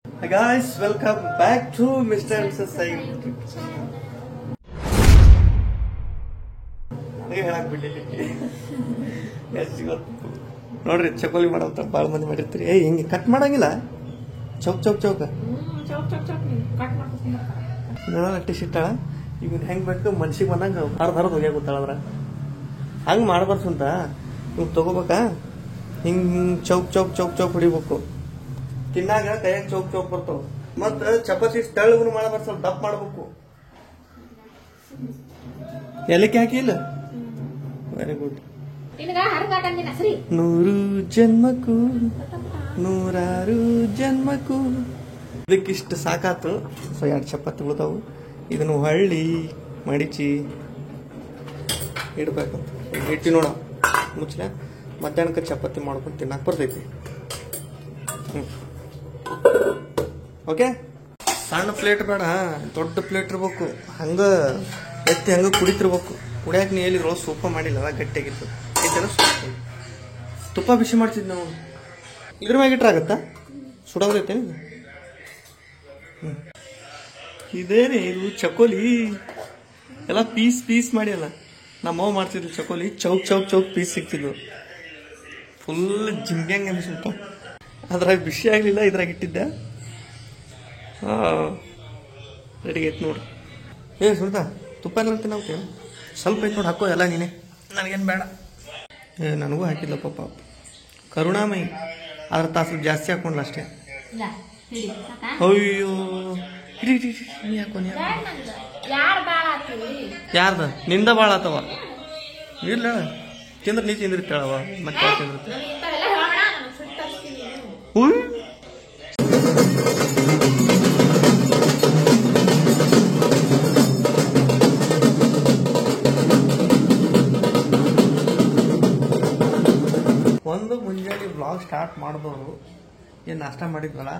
Hi guys, welcome back to Mr. and Mrs. Sai. ನೋಡ್ರಿ ಚಕೋಲಿ ಮಾಡಂತ ಭಾಳ ಮಂದಿ ಮಾಡಿರ್ತೀರಿ. ಹಿಂಗೆ ಕಟ್ ಮಾಡಂಗಿಲ್ಲ, ಚೌಕ್ ಚೌಕ್ ಚೌಕ ಅಟ್ಟಿ ಸಿಟ್ಟಾಳ. ಈಗ ಹೆಂಗೆ ಬೇಕು ಮನ್ಸಿಗೆ ಬಂದಂಗೆ ಹರದ್ ಹೋಗ್ಯಾಗ ಗೊತ್ತಾಳದ್ರ ಹಂಗೆ ಮಾಡಬಾರ್ದು ಅಂತ. ಇವ್ ತಗೋಬೇಕಾ ಹಿಂಗೆ ಚೌಕ್ ಚೌಕ್ ಚೌಕ್ ಚೌಕ್ ಹೊಡಿಬೇಕು. ತಿನ್ನಾಗ ಕೈಯಾಗ ಚೌಕ್ ಚೌಕ್ ಬರ್ತಾವ. ಮತ್ತ ಚಪಾತಿ ತೆಳ್ಳಗೂ ಮಾಡಬಾರ್ದು, ಸ್ವಲ್ಪ ದಪ್ಪ ಮಾಡ್ಬೇಕು. ಎಲಕ್ಕಿ ಹಾಕಿಲ್ಲ. Very good. ನೂರು ಜನ್ಮಕ್ಕೂ ನೂರಾರು ಜನ್ಮಕ್ಕೂ ಇದಕ್ಕಿಷ್ಟು ಸಾಕಾತು. ಸೊ 2 ಚಪಾತಿ ಉಳಿದವು. ಇದನ್ನು ಹಳ್ಳಿ ಮಡಿಚಿ ಇಡ್ಬೇಕು. ಇಟ್ಟಿ ನೋಡ ಮುಚ್ಚಲ. ಮಧ್ಯಾಹ್ನಕ್ಕೆ ಚಪಾತಿ ಮಾಡ್ಕೊಂಡು ತಿನ್ನಕ್ ಬರ್ತೈತಿ. ಓಕೆ, ಸಣ್ಣ ಪ್ಲೇಟ್ ಬೇಡ, ದೊಡ್ಡ ಪ್ಲೇಟ್ ಇರ್ಬೇಕು. ಹಂಗ ಎತ್ತಿ ಹಂಗ ಕುಡಿತಿರ್ಬೇಕು. ಕುಡಿಯಾಕ ನೀ ಎಲ್ಲಿದ್ರೊಳಗೆ ಸೂಪ ಮಾಡಿಲ್ಲ, ಅದ ಗಟ್ಟಿಯಾಗಿತ್ತು. ಐತೆಲ್ಲ ತುಪ್ಪ ಬಿಸಿ ಮಾಡ್ತಿದ್ ನಾವು. ಇದ್ರ ಮ್ಯಾಗ ಇಟ್ರಾಗತ್ತಾ ಸುಡೋದೈತೆ. ಇದೇನೆ ಇದು ಚಕೋಲಿ ಎಲ್ಲ ಪೀಸ್ ಪೀಸ್ ಮಾಡಿ ಅಲ್ಲ. ನಮ್ಮವ್ವ ಮಾಡ್ತಿದ್ವಿ ಚಕೋಲಿ, ಚೌಕ್ ಚೌಕ್ ಚೌಕ್ ಪೀಸ್ ಸಿಗ್ತಿದ್ವು. ಫುಲ್ ಜಿಂಗ್ಯಾಂಗ್ ಅನ್ಸುತ್ತ. ಅದ್ರಾಗ ಬಿಸಿ ಆಗ್ಲಿಲ್ಲ, ಇದ್ರಾಗ ಇಟ್ಟಿದ್ದೆ. ರೆಡಿ ಐತ್ ನೋಡ್ರಿ. ಸುಳ್ತಾ ತುಪ್ಪ ಎಲ್ಲ ತಿನ್ನೋಕೆ ಸ್ವಲ್ಪ ಐತೆ ನೋಡಿ, ಹಾಕೋ ಎಲ್ಲ ನೀನೆ. ನನಗೇನು ಬೇಡ. ನನಗೂ ಹಾಕಿಲ್ಲ ಪಾಪ, ಕರುಣಾಮಯಿ. ಅದ್ರ ತಾಸು ಜಾಸ್ತಿ ಹಾಕೊಂಡ್ಲ ಅಷ್ಟೇ. ಅಯ್ಯೋ ನೀ ಹಾಕೋ. ಯಾರ್ದ ನಿಂದ ಭಾಳ ಆತವ. ಇಲ್ಲ ತಿಂದ್ರೆ ನೀ ತಿಂದಿರ್ತಾಳವ, ಮತ್ತೆ ತಿಂದಿರ್ತಾಳ. ಒಂದು ಮುಂಜಾನೆ ವ್ಲಾಗ್ ಸ್ಟಾರ್ಟ್ ಮಾಡಿದವರು ಏನು ನಾಷ್ಟ ಮಾಡಿದ್ವಲ್ಲ,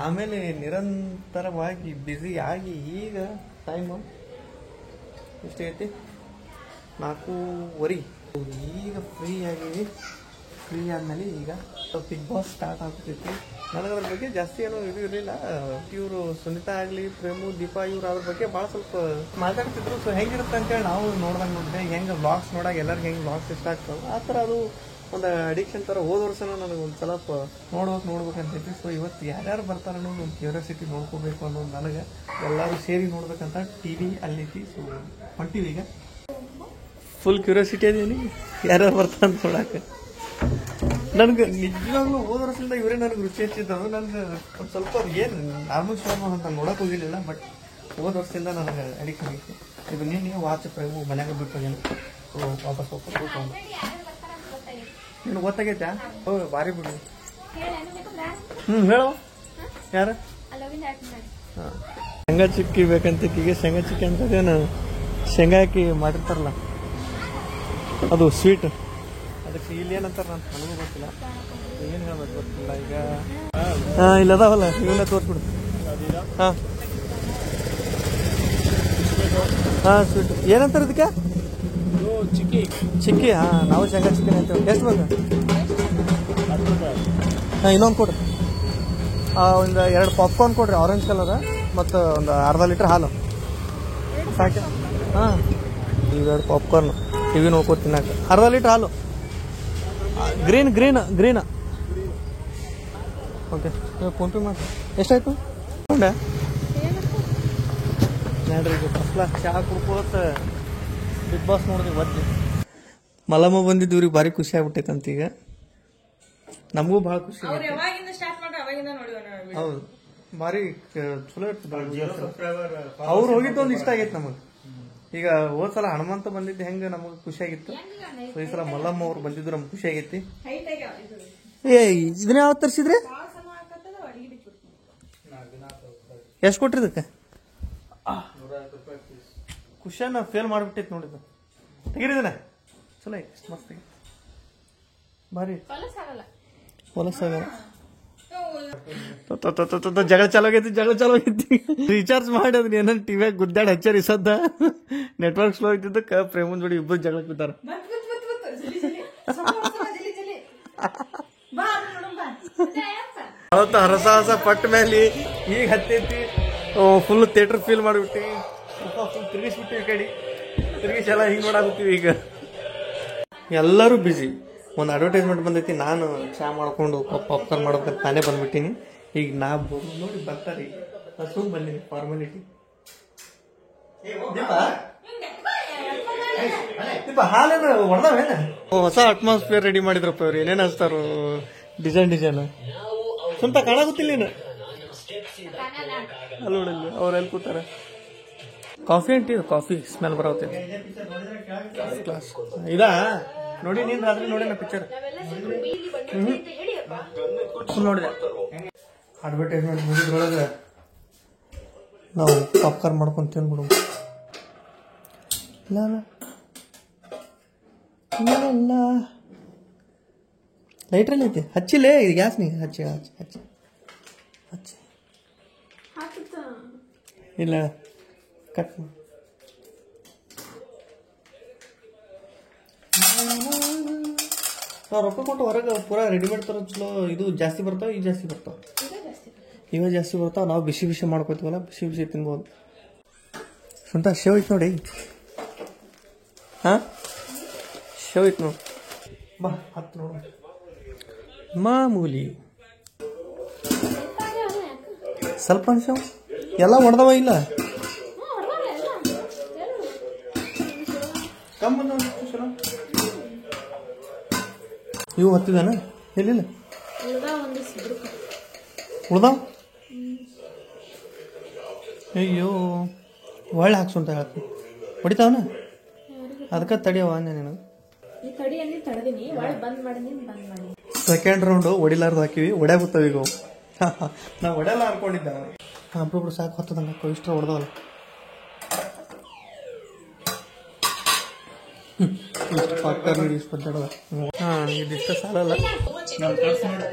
ಆಮೇಲೆ ನಿರಂತರವಾಗಿ ಬ್ಯುಸಿ ಆಗಿ ಈಗ ಟೈಮು ಎಷ್ಟೈತಿ 4:15. ಈಗ ಫ್ರೀ ಆಗಿವಿ. ಫ್ರೀ ಆದಮೇಲೆ ಈಗ ಬಿಗ್ ಬಾಸ್ ಸ್ಟಾರ್ಟ್ ಆಗ್ತೈತಿ. ನನಗೆ ಅದ್ರ ಬಗ್ಗೆ ಜಾಸ್ತಿ ಏನೋ ಇದು ಇರಲಿಲ್ಲ. ಇವರು ಸುನಿತಾ ಆಗಲಿ, ಪ್ರೇಮು, ದೀಪಾ ಇವ್ರು ಅದ್ರ ಬಗ್ಗೆ ಭಾಳ ಸ್ವಲ್ಪ ಮಾತಾಡ್ತಿದ್ರು. ಸೊ ಹೆಂಗಿರುತ್ತೆ ಅಂತೇಳಿ ನಾವು ನೋಡ್ದಂಗೆ ನೋಡಿದೆ. ಹೆಂಗೆ ವ್ಲಾಗ್ಸ್ ನೋಡಾಗ ಎಲ್ಲರಿಗೆ ಹೆಂಗೆ ವ್ಲಾಗ್ಸ್ ಇಷ್ಟ ಆಗ್ತವೆ ಆ ಥರ ಅದು ಒಂದು ಅಡಿಕ್ಷನ್ ಥರ. ಹೋದ ವರ್ಷನೂ ನನಗೆ ಒಂದು ಸ್ವಲ್ಪ ನೋಡ್ಬೇಕಂತೈತಿ. ಸೊ ಇವತ್ತು ಯಾರ್ಯಾರು ಬರ್ತಾರೆ ಅನ್ನೋದು ಒಂದು ಕ್ಯೂರಿಯಾಸಿಟಿ ನೋಡ್ಕೋಬೇಕು ಅನ್ನೋದು ನನಗೆ. ಎಲ್ಲರೂ ಸೇರಿ ನೋಡ್ಬೇಕಂತ TV ಅಲ್ಲೈತಿ. ಸೊ ಹೊಂಟಿವಿ ಈಗ. ಫುಲ್ ಕ್ಯೂರಿಯಾಸಿಟಿ ಅದೇನಿ ಯಾರ್ಯಾರು ಬರ್ತಾರೆ ಅಂತ ನೋಡಕ್ಕೆ. ನನಗೆ ನಿಜವಾಗ್ಲೂ ಹೋದ ವರ್ಷದಿಂದ ಇವರೇ ನನಗೆ ರುಚಿ ಹಚ್ಚಿದ್ದವು. ನನಗೆ ಒಂದು ಸ್ವಲ್ಪ ಏನು ನಾರ್ಮಲ್ ಶೋ ಅಂತ ನೋಡಕ್ಕೆ ಹೋಗಿರಲಿಲ್ಲ, ಬಟ್ ಹೋದ ವರ್ಷದಿಂದ ನನಗೆ ಅಡಿಕ್ಷನ್ ಆಗಿತ್ತು. ಇದು ನೀನು ವಾಚ್ ಪ್ರೇಮು ಮನ್ಯಾಗ ಬಿಟ್ಟು ಹೋಗ್ಯಾನ. ಸೊ ವಾಪಸ್ ಹೋಗ್ಕೊಂಡು ನೀನು ಗೊತ್ತಾಗೈತಾ? ಭಾರಿ ಬಿಡು. ಹೇಳು ಯಾರು? ಶೇಂಗಾ ಚಿಕ್ಕಿ ಬೇಕಂತ ಈಗ. ಶೇಂಗಾ ಚಿಕ್ಕಿ ಅಂತದೇನು ಶೇಂಗಾ ಹಾಕಿ ಮಾಡಿರ್ತಾರಲ್ಲ, ಅದು ಸ್ವೀಟ್. ಅದಕ್ಕೆ ಇಲ್ಲಿ ಏನಂತಾರ ಅಂತ ನನಗೂ ಗೊತ್ತಿಲ್ಲ. ಏನು ಹೇಳ್ಬೇಕು ಗೊತ್ತಿಲ್ಲ. ಈಗ ಇಲ್ಲ ಅದಾವಲ್ಲ, ಇವನ್ನ ತೋರಿಸ್ಬಿಡು. ಸ್ವೀಟ್ ಏನಂತಾರೆ ಇದಕ್ಕೆ? ಚಿಕ್ಕಿ. ನಾವು ಶೇಂಗಾ ಚಿಕ್ಕಿ ಅಂತೇವೆ. ಎಷ್ಟು ಬೇಕು? ಇನ್ನೊಂದು ಕೊಡ್ರಿ. ಒಂದು 2 ಪಾಪ್ಕಾರ್ನ್ ಕೊಡ್ರಿ, ಆರೆಂಜ್ ಕಲರ್. ಮತ್ತು ಒಂದು ಅರ್ಧ ಲೀಟ್ರ್ ಹಾಲು ಸಾಕೆ. ಈಗ 2 ಪಾಪ್ಕಾರ್ನ್ ಟಿವಿ ನೋಡ್ಕೊ ತಿನ್ನಾಕ. ಅರ್ಧ ಲೀಟ್ರ್ ಹಾಲು. ಗ್ರೀನ್. ಓಕೆ, ಫೋನ್ಪೇ ಮಾಡಿ. ಎಷ್ಟಾಯ್ತು? ನೋಡ ನೋಡ್ರಿ, ಈಗ ಫಸ್ಟ್ ಕ್ಲಾಸ್ ಚಹಾ ಕುಡ್ಕೋತ ಬಿಗ್ ಬಾಸ್ ನೋಡಿದ್ವಿ. ಬದ್ಲಿ ಮಲಮ್ಮ ಬಂದಿದ್ದು ಇವ್ರಿಗೆ ಭಾರಿ ಖುಷಿ ಆಗ್ಬಿಟ್ಟೈತಂತ. ಈಗ ನಮಗೂ ಭಾಳ ಖುಷಿ. ಹೌದು, ಭಾರಿ ಚಲೋ ಇರ್ತದೆ. ಅವ್ರು ಹೋಗಿದ್ದು ಒಂದು ಇಷ್ಟ ಆಗೈತೆ ನಮಗೆ. ಈಗ ಹೋದ್ಸಲ ಹನುಮಂತ ಬಂದಿದ್ದು ಹೆಂಗೆ ನಮಗೆ ಖುಷಿ ಆಗಿತ್ತು. ಈ ಸಲ ಮಲ್ಲಮ್ಮ ಅವ್ರು ಬಂದಿದ್ದು ನಮ್ಗೆ ಖುಷಿ ಆಗೈತಿ. ಇದನ್ನ ಯಾವತ್ತು ತರಿಸಿದ್ರಿ? ಎಷ್ಟು ಕೊಟ್ರಿ ಇದಕ್ಕೆ? ಖುಷಿಯನ್ನ ಫೇಲ್ ಮಾಡಿಬಿಟ್ಟೈತಿ ನೋಡಿದ್ದು. ತೆಗಿರಿದನ ಚಲೋ ಐತಿ, ಮಸ್ತ್ ಐತಿ, ಭಾರಿ ಹೊಲಸಾಗಲ್ಲ. ಜಗಳ ಚಾಲೋ ಆಗೈತಿ. ರೀಚಾರ್ಜ್ ಮಾಡಿ ಅದನ್ನ ಏನ ಟಿವಿಯಾಗ ಗುದ್ದಾಡಿ ಹಚ್ಚಾರ. ಸದ್ದ ನೆಟ್ವರ್ಕ್ ಸ್ಲೋ ಆಗಿದ್ದಕ್ಕೆ ಪ್ರೇಮನ್ ಜೋಡಿ ಇಬ್ಬರು ಜಗಳಕ್ಕೆ ಬಿದ್ದಾರ. ಅವತ್ತು ಹರಸ ಹಸ ಪಟ್ಟ ಮೇಲೆ ಈಗ ಹತ್ತೈತಿ ಫುಲ್ ಥಿಯೇಟರ್ ಫೀಲ್ ಮಾಡಿಬಿಟ್ಟು ಫುಲ್ ತಿರುಗಿಸ್ಬಿಟ್ಟು ಈ ಕಡೆ ತಿರುಗಿಸಿ ಎಲ್ಲ ಹಿಂಗೆ ಮಾಡಾಕತ್ತೀವಿ. ಈಗ ಎಲ್ಲರೂ ಬ್ಯುಸಿ. ಒಂದು ಅಡ್ವರ್ಟೈಸ್ಮೆಂಟ್ ಬಂದೈತಿ, ನಾನು ಚಾ ಮಾಡ್ಕೊಂಡು ಪಾಪ್ಕಾರ್ನ್ ಮಾಡ್ಬೇಕಂತ ನಾನೇ ಬಂದ್ಬಿಟ್ಟಿನಿ. ಈಗ ನಾ ನೋಡಿ ಬರ್ತಾರೆ, ನಾನು ಸುಮ್ ಬಂದೀನಿ ಫಾರ್ಮಾಲಿಟಿ. ಹಾಲೇನ ಹೊಡೆದವೇನ? ಹೊಸ ಅಟ್ಮಾಸ್ಫಿಯರ್ ರೆಡಿ ಮಾಡಿದ್ರಪ್ಪ ಅವ್ರು. ಏನೇನು ಹಚ್ತಾರೋ ಡಿಸೈನ್ ಸ್ವಂತ ಕಾಣಾಗುತ್ತಿಲ್ಲ ನೀನು ಅಲ್ಲಿ ನೋಡಲ್ಲಿ ಅವ್ರು ಎಲ್ಲಿ ಕೂತಾರ. ಕಾಫಿ ಅಂಟಿ ಕಾಫಿ ಸ್ಮೆಲ್ ಬರತ್ತೆ ಕ್ಲಾಸ್ ಇದಾ ನೋಡಿ. ನೀನ್ ರಾತ್ರಿ ನೋಡಿ ನಾ ಪಿಕ್ಚರ್ ನೋಡಿದೆ. ಅಡ್ವರ್ಟೈಸ್ಮೆಂಟ್ ಮುಗಿದ್ರೊಳಗೆ ನಾವು ಪಾಪ್ಕಾರ್ನ್ ಮಾಡ್ಕೊಂಡು ತಿನ್ಬಿಡು. ಇಲ್ಲ ಲೈಟ್ರಲ್ಲಿ ಐತಿ, ಹಚ್ಚಿಲ್ಲೇ ಇದು ಗ್ಯಾಸ್ ನೀ ಹಚ್ಚಿ ಹಚ್ಚಿ ಹಚ್ಚಿ ಹಚ್ಚಿ ಇಲ್ಲ ಕಟ್ ಮಾಡಿ. ರೊಕ್ಕ ಕೊಟ್ಟು ಹೊರಗೆ ಪೂರಾ ರೆಡಿಮೇಡ್ ತರ ಚಲೋ. ಇದು ಜಾಸ್ತಿ ಬರ್ತಾವ, ಈಗ ಜಾಸ್ತಿ ಬರ್ತಾವ, ಇವ ಜಾಸ್ತಿ ಬರ್ತಾವ. ನಾವು ಬಿಸಿ ಬಿಸಿ ಮಾಡ್ಕೋತೀವಲ್ಲ, ಬಿಸಿ ಬಿಸಿ ತಿನ್ಬೋದು. ಸ್ವಂತ ಶೇವ್ ಐತೆ ನೋಡಿ. ಹಾ ಶೇವ್ ಐತೆ ನೋಡಿ. ಬಾ ಹತ್ತು ನೋಡು. ಮಾಮೂಲಿ ಸ್ವಲ್ಪ ಶೇವ್ ಎಲ್ಲ ಹೊಡೆದವ ಇಲ್ಲ ಇವು ಹತ್ತಿದಾನ ಎಲ್ಲಿಲ್ಲ ಉಳ್ದಾವ್. ಅಯ್ಯೋ ಒಳ್ಳೆ ಹಾಕ್ಸು ಅಂತ ಹೇಳ್ತೀನಿ. ಹೊಡಿತಾವನ ಅದಕ್ಕೆ ತಡಿಯವ ಅಂದೆ ನೀನು. ಸೆಕೆಂಡ್ ರೌಂಡು ಹೊಡಿಲಾರ್ದು ಹಾಕಿವಿ, ಹೊಡ್ಯಾಗುತ್ತವ ಈಗ. ನಾವು ಹೊಡೆಯಲ್ಲ ಅನ್ಕೊಂಡಿದ್ದ. ಒಬ್ಬೊಬ್ರು ಸಾಕು ಹೊತ್ತದಂಗ ಇಷ್ಟ ಹೊಡೆದವಲ್ಲ. ಇದಿಷ್ಟ ಸಾಲಲ್ಲ.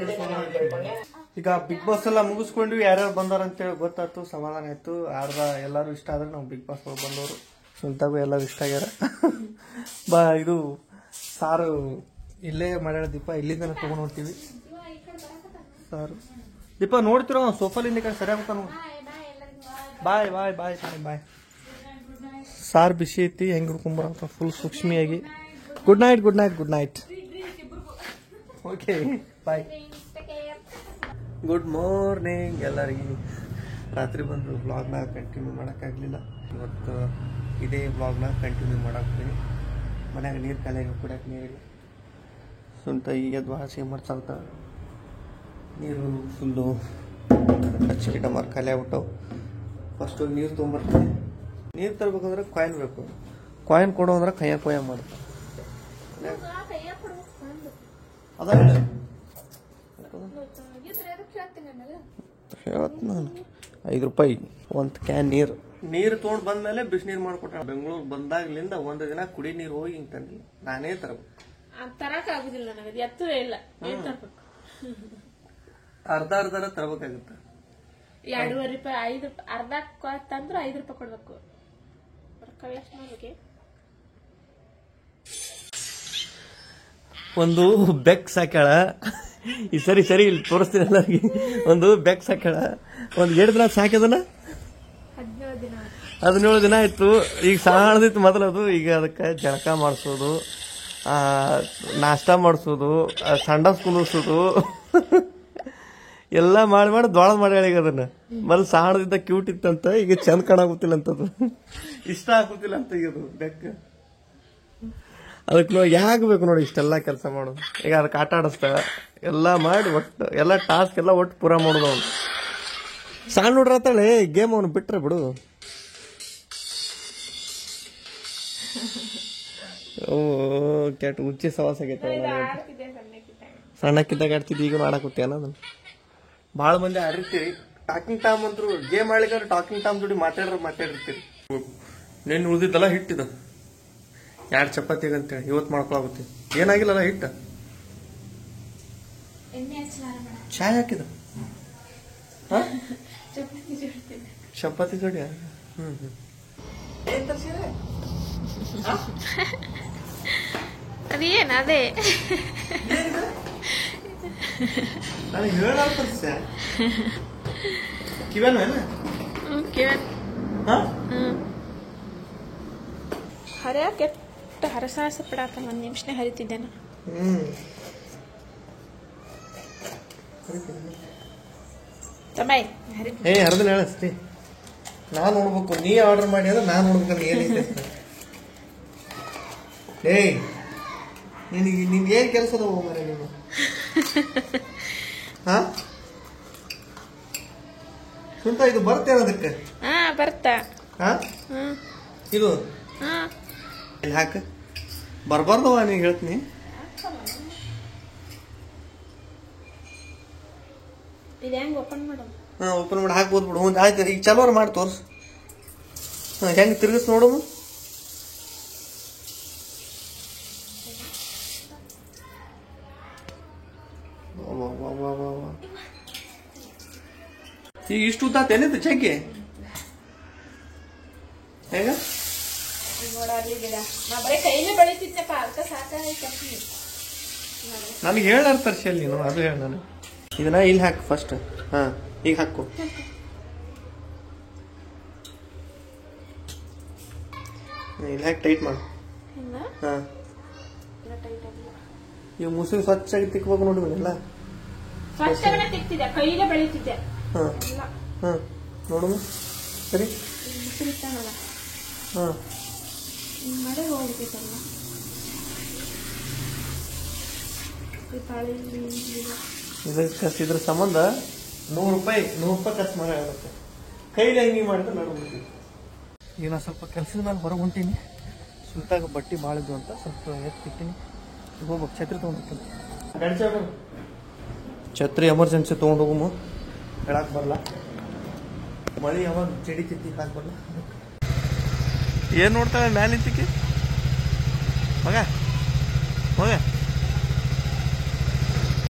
ಈಗ ಬಿಗ್ ಬಾಸ್ ಎಲ್ಲ ಮುಗಿಸ್ಕೊಂಡ್ವಿ, ಯಾರ್ಯಾರು ಬಂದಾರ ಅಂತೇಳಿ ಗೊತ್ತಾಯ್ತು, ಸಮಾಧಾನ ಆಯ್ತು. ಎಲ್ಲಾರು ಇಷ್ಟ ಆದ್ರೆ ನಾವು ಬಿಗ್ ಬಾಸ್ ಬಂದವರು ಸ್ವಂತಾಗೂ ಎಲ್ಲರೂ ಇಷ್ಟ ಆಗ್ಯಾರ. ಇದು ಸಾರು ಇಲ್ಲೇ ಮಾಡ್ಯಾಳ ದೀಪ, ಇಲ್ಲಿಂದ ತಗೊಂಡು ಹೋಗ್ತೀವಿ ಸಾರು. ದೀಪ ನೋಡ್ತಿರೋ ಸೋಫಾಲಿಂದ ಕಡೆ ಸರಿಯಾಗುತ್ತ ನೋಡಿ. ಬಾಯ್ ಬಾಯ್ ಬಾಯ್ ಬಾಯ್ ಬಾಯ್. ಸಾರು ಬಿಸಿ ಐತಿ, ಹೆಂಗ್ ಹಿಡ್ಕೊಂಬರ ಫುಲ್ ಸೂಕ್ಷ್ಮಿಯಾಗಿ. Good night good night good night. Okay bye. Good morning ಎಲ್ಲರಿಗೆ. ರಾತ್ರಿ ಬಂದು ವ್ಲಾಗ್ನ ಕಂಟಿನ್ಯೂ ಮಾಡೋಕ್ಕಾಗಲಿಲ್ಲ. ಇವತ್ತು ಇದೇ ವ್ಲಾಗ್ನ ಕಂಟಿನ್ಯೂ ಮಾಡಾಕ್ತೀನಿ. ಮನ್ಯಾಗ ನೀರು ಖಾಲಿಯಾಗಿ ಕುಡಿಯೋಕೆ ನೀರಿಲ್ಲ. ಸ್ವಂತ ಈಗ ಭಾಳ ಸೇಮ್ ಮಾಡ್ಸಾಗ್ತ ನೀರು ಫುಲ್ಲು ಹಚ್ಚಿಟ ಮಾರು ಖಾಲಿ ಆಗ್ಬಿಟ್ಟವು. ಫಸ್ಟು ನೀರು ತೊಗೊಂಬರ್ತೀನಿ. ನೀರು ತರ್ಬೇಕಂದ್ರೆ ಕಾಯಿನ್ ಬೇಕು. ಕಾಯಿನ್ ಕೊಡೋ ಅಂದ್ರೆ ಕೈಯ ಕೊಯ್ಯ ಮಾಡು. ಅದಾಗಿಲ್ಲ ನಾನು 5 ರೂಪಾಯಿ ಒಂದು ಕ್ಯಾನ್ ನೀರು. ನೀರು ತೊಗೊಂಡು ಬಂದ್ಮೇಲೆ ಬಿಸಿನೀರು ಮಾಡ್ಕೊಟ್ಟ. ಬೆಂಗಳೂರು ಬಂದಾಗ್ಲಿಂದ ಒಂದು ದಿನ ಕುಡಿ ನೀರು ಹೋಗಿ ಹಿಂಗೆ ತಂದಿ ನಾನೇ ತರಬೇಕು. ತರಕ ಆಗುದಿಲ್ಲ ನನಗೆ, ಎತ್ತೂ ಇಲ್ಲ. ಅರ್ಧ ತರಬೇಕಾಗುತ್ತೆ. 2.5 ರೂಪಾಯಿ, ಅರ್ಧ ತಂದ್ರೆ 5 ರೂಪಾಯಿ ಕೊಡ್ಬೇಕು. ಎಷ್ಟು ಮಾಡ್ಬೇಕೆ? ಒಂದು ಬೆಕ್ ಸಾಕ್ಯಾಳ. ಈ ಸರಿ ಇಲ್ಲಿ ತೋರಿಸ್ತೀನಿ ಎಲ್ಲರಿಗೆ. ಒಂದು ಬೆಕ್ ಸಾಕ್ಯಾಳ. ಒಂದು 7 ದಿನ ಸಾಕ್ಯದನ, 17 ದಿನ ಆಯ್ತು. ಈಗ ಸಾಣದಿತ್ತು ಮೊದಲದು. ಈಗ ಅದಕ್ಕೆ ಜಳಕ ಮಾಡಿಸೋದು, ನಾಷ್ಟ ಮಾಡಿಸೋದು, ಸಂಡಸ್ ಕುಂದಿಸೋದು ಎಲ್ಲ ಮಾಡಿ ದೊಡ್ಡ ಮಾಡ್ಯಾಳ. ಈಗ ಅದನ್ನ ಮೊದಲು ಸಾಣದಿದ್ದ ಕ್ಯೂಟ್ ಇತ್ತಂತ, ಈಗ ಚಂದ ಕಾಣಾಗುತ್ತಿಲ್ಲ ಅಂತದು, ಇಷ್ಟ ಆಗುತ್ತಿಲ್ಲ ಅಂತ. ಈಗ ಅದು ಬೆಕ್ಕ ಅದಕ್ಕೆ ಯಾಕೆ ಬೇಕು ನೋಡಿ ಇಷ್ಟೆಲ್ಲ ಕೆಲಸ ಮಾಡೋದು. ಈಗ ಅದಕ್ಕೆ ಆಟ ಆಡಿಸ್ತಾಳ, ಎಲ್ಲ ಮಾಡಿ ಒಟ್ಟು ಎಲ್ಲ ಟಾಸ್ಕ್ ಎಲ್ಲ ಒಟ್ಟು ಪೂರ ಮಾಡೋದು. ಅವನು ಸಣ್ಣ ನೋಡ್ರತ್ತಾಳೆ ಗೇಮ್ ಅವನು ಬಿಟ್ರೆ ಬಿಡು. ಓ ಕೆಟ್ಟ ಹುಚ್ಚಿ ಸವಾಸ ಆಗೈತೆ. ಸಣ್ಣಕ್ಕಿದ್ದಾಗ ಆಡ್ತಿದ್ವಿ, ಈಗ ಮಾಡಾಕುತ್ತೇನ ಅದನ್ನ. ಭಾಳ ಮಂದಿ ಆಡಿರ್ತೀರಿ. ಟಾಕಿಂಗ್ ಟಾಮ್ ಅಂತರು ಗೇಮ್ ಆಡ್ಲಿಕ್ಕೆ ಟಾಕಿಂಗ್ ಟಾಮ್ ಜೋಡಿ ಮಾತಾಡಿರ್ತೀರಿ. ನೆನ್ನೆ ಉಳಿದಿದ್ದಲ್ಲ ಹಿಟ್ಟಿದ 2 ಚಪಾತಿಗೆ ಅಂತೇಳಿ ಇವತ್ತು ಮಾಡ್ಕೊಳಾಗುತ್ತೆ. ಏನಾಗಿಲ್ಲಲ್ಲ ಹಿಟ್ಟ, ಚಾಯ್ ಹಾಕಿದ ಚಪಾತಿ ಜೋಡಿ. ಅದೇನ ಅದೇ ನನಗೆ ಹೇಳಾರ್ಸ ಕಿವೇನು ಹರಿಯ ಕೆಟ್ಟ ಹರಸಾಹಸ ಪಡಾತ ಒಂದು ನಿಮಿಷನೇ ಹರಿತಿದ್ದೇನೆ. ತಮ್ಮಾಯಿ ಹರಿದಿನ ಹೇಳಸ್ತಿ ನಾನು ನೋಡ್ಬೇಕು. ನೀ ಆರ್ಡರ್ ಮಾಡಿ ಅಂದ್ರೆ ನಾನು ನೋಡ್ಬೇಕಂದ್ರೆ ಏನೈತೆ. ಏಯ್ ನಿನ್ಗೆ ಏನ್ ಕೆಲಸ ಅದಾವ ಮನೆ ನೀನು? ಹಾ ಸುಂಟ ಇದು ಬರ್ತೇನೆ ಅದಕ್ಕೆ ಬರ್ತಾ ಇದು ಇಲ್ಲಿ ಹಾಕ ಬರ್ಬಾರ್ದವ ನೀನು ಹೇಳ್ತೀನಿ. ಓಪನ್ ಮಾಡೋದು? ಓಪನ್ ಮಾಡಿ ಹಾಕ್ಬೋದು ಬಿಡು. ಆಯ್ತು ಈಗ ಚಲೋರು ಮಾಡಿ ತೋರ್ಸು. ಹೆಂಗೆ ತಿರ್ಗಿಸ್ ನೋಡು. ಈಗ ಇಷ್ಟು ಉದ್ದಾತೇನಿದ್ದು ಚಕ್ಕೆ ಹೇಗ ನನಗೆ ಹೇಳಾರ ತರ್ಸಿ ನೀನು ಅದು ಹೇಳ. ನಾನು ಇದನ್ನ ಇಲ್ಲಿ ಹಾಕು ಫಸ್ಟ್. ಹಾ ಈಗ ಹಾಕು. ಇಲ್ಲಿ ಹಾಕಿ ಟೈಟ್ ಮಾಡು. ಹಾ ಈಗ ಮುಸುರಿ ಸ್ವಚ್ಛಾಗಿ ತಿಕ್ಬೇಕು ನೋಡಿ ಎಲ್ಲ. ಹಾ ಹಾ ನೋಡು ಸರಿ. ಹಾ ಇದ್ರ ಸಂಬಂಧ $100 ಖರ್ಚು ಮಾಡಾಗುತ್ತೆ. ಕೈಲಿ ಹಂಗೆ ಮಾಡಿದ್ರೆ ನಡ್ಬಿಡ್ತೀವಿ. ಈಗ ನಾ ಸ್ವಲ್ಪ ಕೆಲಸದ ಮೇಲೆ ಹೊರಗೆ ಹೊಂಟೀನಿ. ಸುಲ್ತಾಗ ಬಟ್ಟೆ ಮಾಡಿದ್ವು ಅಂತ ಸ್ವಲ್ಪ ಎತ್ತಿಟ್ಟಿನಿ. ಹೋಗ್ಬೇಕು. ಛತ್ರಿ ತೊಗೊಂಡಿರ್ತೀನಿ. ಛತ್ರಿ ಎಮರ್ಜೆನ್ಸಿ ತೊಗೊಂಡು ಹೋಗಮ್ಮ. ಹೇಳಕ್ಕೆ ಬರಲ್ಲ. ಮಳೆ ಯಾವಾಗ ಜಡಿತಿತ್ತಿ ಹಾಕಿ ಬರಲ್ಲ. ಏನು ನೋಡ್ತಾಳೆ ಮ್ಯಾಲೆ ನಿಂತಿಕ್ಕಿ ಮಗ ಮಗ.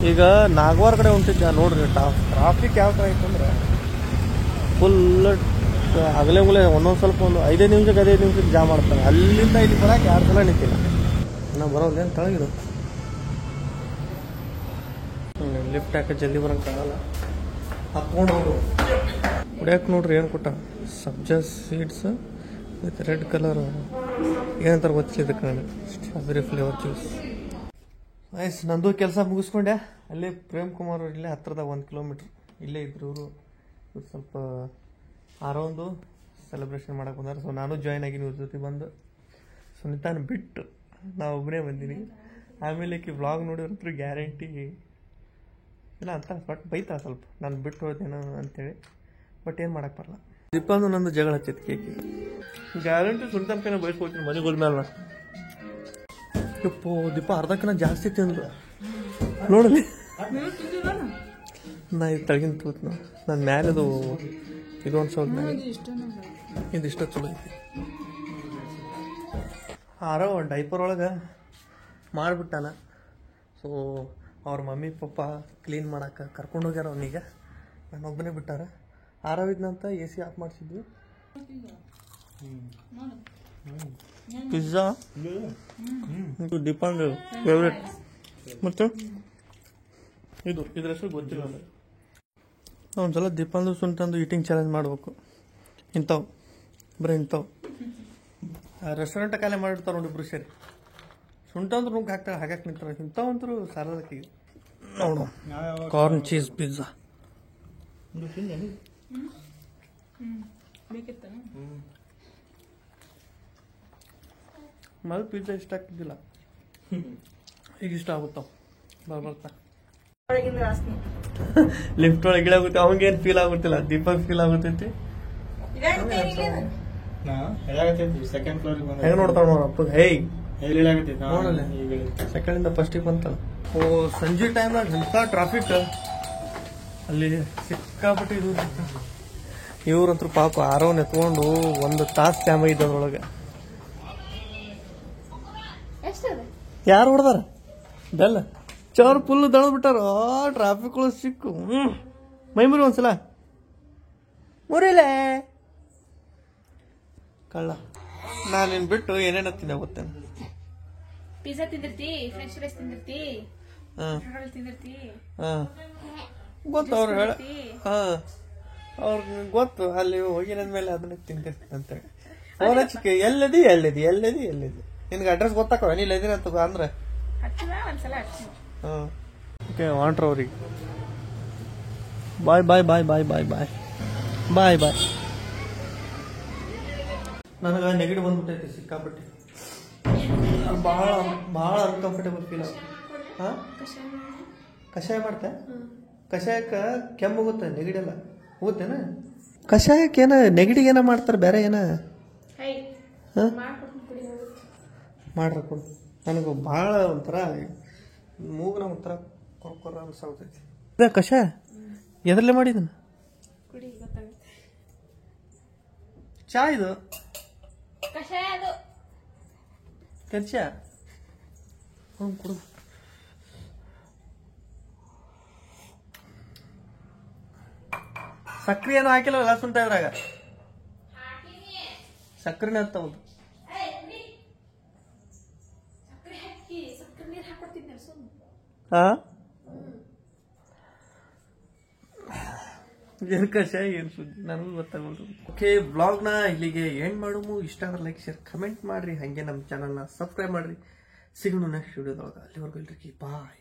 ಈಗ ನಾಗವಾರ ಕಡೆ ಹೊಂಟಿದ್ದೆ ನೋಡ್ರಿ. ಟ್ರಾಫಿಕ್ ಯಾವ ಥರ ಐತಂದ್ರೆ ಫುಲ್ ಹಗಲೇ ಒಂದೊಂದು ಸ್ವಲ್ಪ ಒಂದು 5 ನಿಮಿಷಕ್ಕೆ ಜಾಮ್ ಮಾಡ್ತಾರೆ. ಅಲ್ಲಿಂದ ಇಲ್ಲಿ ಬರೋಕೆ 2 ಸಲ ನಿಂತಿಲ್ಲ. ನಾವು ಬರೋದೇನು ತಳಗಿದು ಲಿಫ್ಟ್ ಹಾಕಿ ಜಲ್ದಿ ಬರೋಕೆ ಆಗಲ್ಲ. ಹಾಕ್ಕೊಂಡು ಹೋಗು. ಕುಡಿಯೋಕೆ ನೋಡ್ರಿ ಏನು ಕೊಟ್ಟ. ಸಬ್ಜಾ ಸೀಡ್ಸ್ ವಿತ್ ರೆಡ್ ಕಲರ್ ಏನಂತಾರೆ ಗೊತ್ತಿಲ್ಲ ಇದಕ್ಕೆ. ನಾನು ಸ್ಟ್ರಾಬೆರಿ ಫ್ಲೇವರ್ ಜ್ಯೂಸ್. ನೈಸ್. ನಂದು ಕೆಲಸ ಮುಗಿಸ್ಕೊಂಡೆ. ಅಲ್ಲೇ ಪ್ರೇಮ್ ಕುಮಾರ್ ಇಲ್ಲೇ ಹತ್ತಿರದಾಗ 1 ಕಿಲೋಮೀಟ್ರ್ ಇಲ್ಲೇ ಇದ್ರು ಇವರು ಸ್ವಲ್ಪ ಆರೊಂದು ಸೆಲೆಬ್ರೇಷನ್ ಮಾಡಕ್ಕೆ ಬಂದಾರೆ. ಸೊ ನಾನು ಜಾಯ್ನ್ ಆಗಿನಿ ಇವ್ರ ಜೊತೆ ಬಂದು. ಸುನಿತಾನ ಬಿಟ್ಟು ನಾವು ಒಬ್ಬನೇ ಬಂದೀನಿ. ಆಮೇಲೆ ವ್ಲಾಗ್ ನೋಡಿದ್ರೆ ಗ್ಯಾರಂಟಿ ಇಲ್ಲ ಅಂತ ಬಟ್ ಬೈತಾ ಸ್ವಲ್ಪ ನಾನು ಬಿಟ್ಟು ಹೋದೇನೋ ಅಂತೇಳಿ. ಬಟ್ ಏನು ಮಾಡಕ್ಕೆ ಬರಲ್ಲ. ದೀಪಂದು ನಂದು ಜಗಳ ಹಚ್ಚೈತಿ ಕೇಕಿ. ಗ್ಯಾರಂಟಿ ಸುನಿತಾನ ಕೈನ ಬಯಸ್ಕೊಳ್ತೀನಿ ಮನೆಗೆ ಹೋದ್ಮೇಲೆ. ನಾ ಯಪ್ಪೋ ದೀಪ ಅರ್ಧಕ್ಕಿಂತ ಜಾಸ್ತಿ ತಿಂದ್ರು ನೋಡಲಿ. ನಾ ಇದು ತಳಗಿನ ತೂತ್ ನನ್ನ ಮ್ಯಾಲದು ಇದೊಂದು ಸ್ವಲ್ಪ ಇದು ಇಷ್ಟ ಚಲೋ ಐತಿ. ಆರೋ ಡೈಪರ್ ಒಳಗೆ ಮಾಡಿಬಿಟ್ಟಾನ. ಸೊ ಅವ್ರ ಮಮ್ಮಿ ಪಪ್ಪ ಕ್ಲೀನ್ ಮಾಡಕ್ಕೆ ಕರ್ಕೊಂಡು ಹೋಗ್ಯಾರ ಅವನಿಗೆ. ನಾನೊಬ್ಬನೇ ಬಿಟ್ಟಾರ. ಆರವಿದ್ನಂತ AC ಆಫ್ ಮಾಡಿಸಿದ್ವಿ. Pizza Deepang favourite. ಮತ್ತು ಇದ್ರ ಹೆಸರು ಗೊತ್ತಿಲ್ಲ. ಒಂದ್ಸಲ ದೀಪಾಂದು ಸುಂಟಂದು ಈಟಿಂಗ್ ಚಾಲೆಂಜ್ ಮಾಡಬೇಕು. ಇಂಥವು ಬರೀ ಇಂಥವು ರೆಸ್ಟೋರೆಂಟ್ ಕಾಲೇ ಮಾಡಿರ್ತಾರೆ ನೋಡಿ ಇಬ್ರು ಸೇರಿ. ಸುಂಟ ಅಂದ್ರೆ ನುಗ್ಗಿ ಹಾಕ್ತಾರೆ ಹಾಕಕ್ಕೆ ನಿಂತಾರೆ. ಇಂಥವಂತರೂ ಸಾರದಕ್ಕಿಗೆ ನೋಡು. ಕಾರ್ನ್ ಚೀಸ್ ಪಿಜ್ಜಾ ಮೊದಲು ಪಿಜ್ಜಾ ಇಷ್ಟ ಆಗ್ತಿದ್ದಿಲ್ಲ. ಈಗ ಇಷ್ಟ ಆಗುತ್ತಾವ ಬರ್ತಾ. ಲಿಫ್ಟ್ ಒಳಗೆ ಗಿಳಾಗುತ್ತೆ. ಅವಂಗೇನು ಫೀಲ್ ಆಗುತ್ತಿಲ್ಲ. ದೀಪಕ್ ಫೀಲ್ ಆಗುತ್ತೈತಿ. ಹೆಂಗ ನೋಡ್ತಾವ ನೋಡಪ್ಪ. ಹೇಯ್ ನೋಡಲ್ಲ ಸೆಕೆಂಡಿಂದ ಫಸ್ಟಿಗೆ ಬಂತಲ್ಲ. ಓ ಸಂಜೆ ಟೈಮ್ನಾಗ ಇಂಥ ಟ್ರಾಫಿಕ್ ಅಲ್ಲಿ ಸಿಕ್ಕಾಪಟ್ಟಿ ಇದು. ಇವ್ರಂತೂ ಪಾಪ ಆರವನ್ ಎತ್ಕೊಂಡು 1 ತಾಸು ಜಾಮ ಇದ್ದದ್ರೊಳಗೆ. ಯಾರು ಹೊಡೆದಾರ ಬೆಲ್ಲ ಚವ್ರ ಫುಲ್ ದಳದ್ ಬಿಟ್ಟಾರ. ಟ್ರಾಫಿಕ್ ಒಳಗೆ ಸಿಕ್ಕು ಮೈ ಮುರಿ ಒಂದ್ಸಲ ಮುರಿಲೇ ಕಳ್ಳ. ನಾನೇನು ಬಿಟ್ಟು ಏನೇನು ತಿಂದೆ ಗೊತ್ತೇನೆ. ಪಿಜ್ಜಾ ತಿಂದಿರ್ತಿ, ಫ್ರೆಂಚ್ ಫ್ರೈಸ್ ತಿಂದಿರ್ತಿ. ತಿಂದಿರ್ತಿ ಗೊತ್ತು ಅವ್ರು ಹೇಳ ಅವ್ರಿಗೆ ಗೊತ್ತು ಅಲ್ಲಿ ಹೋಗಿನದ್ಮೇಲೆ ಅದನ್ನ ತಿಂತಿರ್ತೀನಿ ಅಂತೇಳಿ ಫೋನ್ ಹಚ್ಚಿಕೆ ಎಲ್ಲದಿ ನಿನ್ಗೆ ಅಡ್ರೆಸ್ ಗೊತ್ತಾಕವ ನೀ ಇಲ್ಲದಿನ ಅಂತ ಅಂದ್ರೆ ಒಂದ್ಸಲ ಹಚ್ಚಿ ಓಕೆ ವಾಂಟ್ರ ಅವ್ರಿಗೆ ಬಾಯ್ ಬಾಯ್ ಬಾಯ್ ಬಾಯ್ ಬಾಯ್ ಬಾಯ್ ಬಾಯ್ ಬಾಯ್ ನನಗೆ ನೆಗಡಿ ಬಂದ್ಬಿಟ್ಟೈತಿ ಸಿಕ್ಕಾಪಟ್ಟೆ ಭಾಳ ಭಾಳ ಅನ್ಕಂಫರ್ಟೇಬಲ್ ಫೀಲ್ ಆಗುತ್ತೆ ಹಾಂ ಕಷಾಯ ಮಾಡ್ತೆ ಕಷಾಯಕ್ಕೆ ಕೆಮ್ಮುಗುತ್ತೆ ನೆಗಡಿ ಎಲ್ಲ ಹೋಗುತ್ತೇನ ಕಷಾಯಕ್ಕೆ ಏನ ನೆಗಡಿಗೆ ಏನ ಮಾಡ್ತಾರೆ ಬೇರೆ ಏನ ಹಾಂ ಮಾಡ್ರಿ ಕೊಡು ನನಗೆ ಭಾಳ ಒಂಥರ ಮೂಗನ ಒಂಥರ ಕೊರ ಅನ್ಸಾಗ್ತೈತಿ ಕಷಾಯ ಎದರಲ್ಲೇ ಮಾಡಿದನ ಚಾ ಇದು ಕಷಾಯ ಅದು ಕೆಂಚ ಕೊಡು ಸಕ್ರೆ ಏನು ಹಾಕಿಲ್ಲ ಲಸುಂಟ ಇದ್ರಾಗ ಸಕ್ರೆನೇ ಹತ್ತವದು ಹಾ ಕಷಾಯ ಏನು ಸುದ್ದಿ ನನಗೂ ಗೊತ್ತಾಗಲ್ದು ಓಕೆ ಬ್ಲಾಗ್ನ ಇಲ್ಲಿಗೆ ಎಂಡ್ ಮಾಡೋಮು ಇಷ್ಟ ಆದ್ರೆ ಲೈಕ್ ಶೇರ್ ಕಮೆಂಟ್ ಮಾಡ್ರಿ ಹಾಗೆ ನಮ್ಮ ಚಾನಲ್ನ ಸಬ್ಸ್ಕ್ರೈಬ್ ಮಾಡ್ರಿ ಸಿಗೋಣ ನೆಕ್ಸ್ಟ್ ವಿಡಿಯೋದೊಳಗೆ ಅಲ್ಲಿವರೆಗೂ ಎಲ್ರಿಗೂ ಬಾಯ್